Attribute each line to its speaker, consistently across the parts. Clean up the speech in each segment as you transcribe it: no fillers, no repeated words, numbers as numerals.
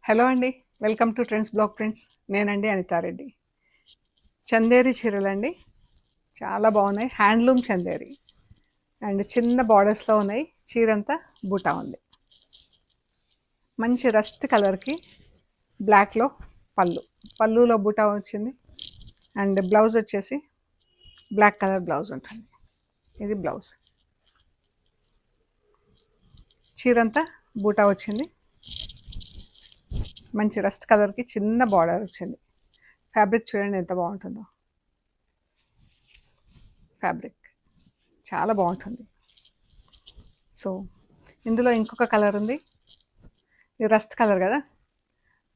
Speaker 1: Hello అండి. Welcome to trends blog prints. నేనండి అనితారెడ్డి. చందేరి చీరలండి, చాలా బాగున్నాయి. హ్యాండ్లూమ్ చందేరి అండ్ చిన్న బార్డర్స్లో ఉన్నాయి. చీరంతా బూటా ఉంది. మంచి రస్ట్ కలర్కి బ్లాక్లో పళ్ళులో బూటా వచ్చింది. అండ్ బ్లౌజ్ వచ్చేసి బ్లాక్ కలర్ బ్లౌజ్ ఉంటుంది. ఇది బ్లౌజ్. చీరంతా బూటా వచ్చింది. మంచి రస్ట్ కలర్కి చిన్న బార్డర్ వచ్చింది. ఫ్యాబ్రిక్ చూడండి ఎంత బాగుంటుందో. ఫ్యాబ్రిక్ చాలా బాగుంటుంది. సో ఇందులో ఇంకొక కలర్ ఉంది. ఇది రస్ట్ కలర్ కదా,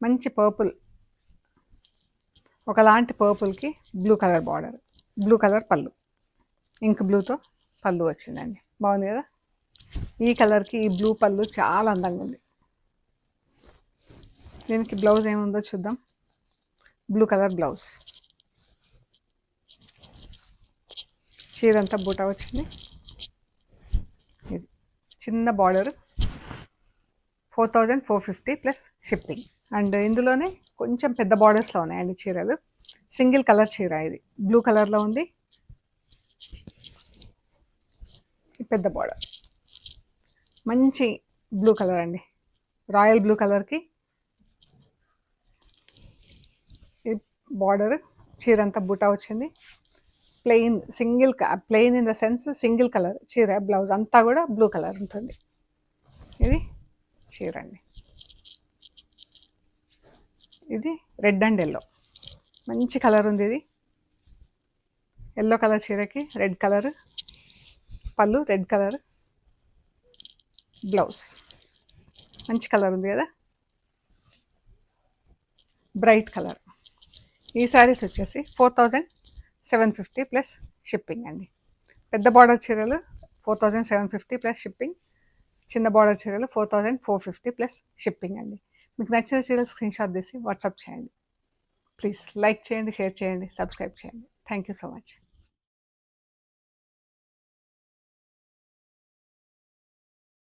Speaker 1: మంచి పర్పుల్, ఒకలాంటి పర్పుల్కి blue colour border, blue colour పళ్ళు, ఇంక్ బ్లూతో పళ్ళు వచ్చిందండి. బాగుంది కదా. ఈ కలర్కి ఈ బ్లూ పళ్ళు చాలా అందంగా ఉంది. దీనికి బ్లౌజ్ ఏముందో చూద్దాం. Blue colour blouse. చీరంతా బూటా వచ్చింది. ఇది చిన్న బార్డర్, 4450 ప్లస్ షిప్పింగ్. అండ్ ఇందులోనే కొంచెం పెద్ద బార్డర్స్లో ఉన్నాయండి చీరలు. సింగిల్ కలర్ చీర, ఇది బ్లూ కలర్లో ఉంది. పెద్ద బార్డర్, మంచి బ్లూ కలర్ అండి, రాయల్ బ్లూ కలర్కి ఈ బార్డర్. చీరంతా బూటా వచ్చింది. Plain plain in the sense single colour చీర. బ్లౌజ్ అంతా కూడా బ్లూ కలర్ ఉంటుంది. ఇది చీర అండి. ఇది రెడ్ అండ్ ఎల్లో, మంచి కలర్ ఉంది. ఇది ఎల్లో కలర్ చీరకి రెడ్ కలర్ పళ్ళు, రెడ్ కలర్ బ్లౌజ్. మంచి కలర్ ఉంది కదా, బ్రైట్ కలర్. ఈ శారీస్ వచ్చేసి 4750 ప్లస్ షిప్పింగ్ అండి. పెద్ద బార్డర్ చీరలు 4750 ప్లస్ షిప్పింగ్. చిన్న బార్డర్ చీరలు 4450 ప్లస్ షిప్పింగ్ అండి. మీకు నచ్చిన చీరలు స్క్రీన్ షాట్ తీసి వాట్సాప్ చేయండి. ప్లీజ్ లైక్ చేయండి, షేర్ చేయండి, సబ్స్క్రైబ్ చేయండి. Thank you so much.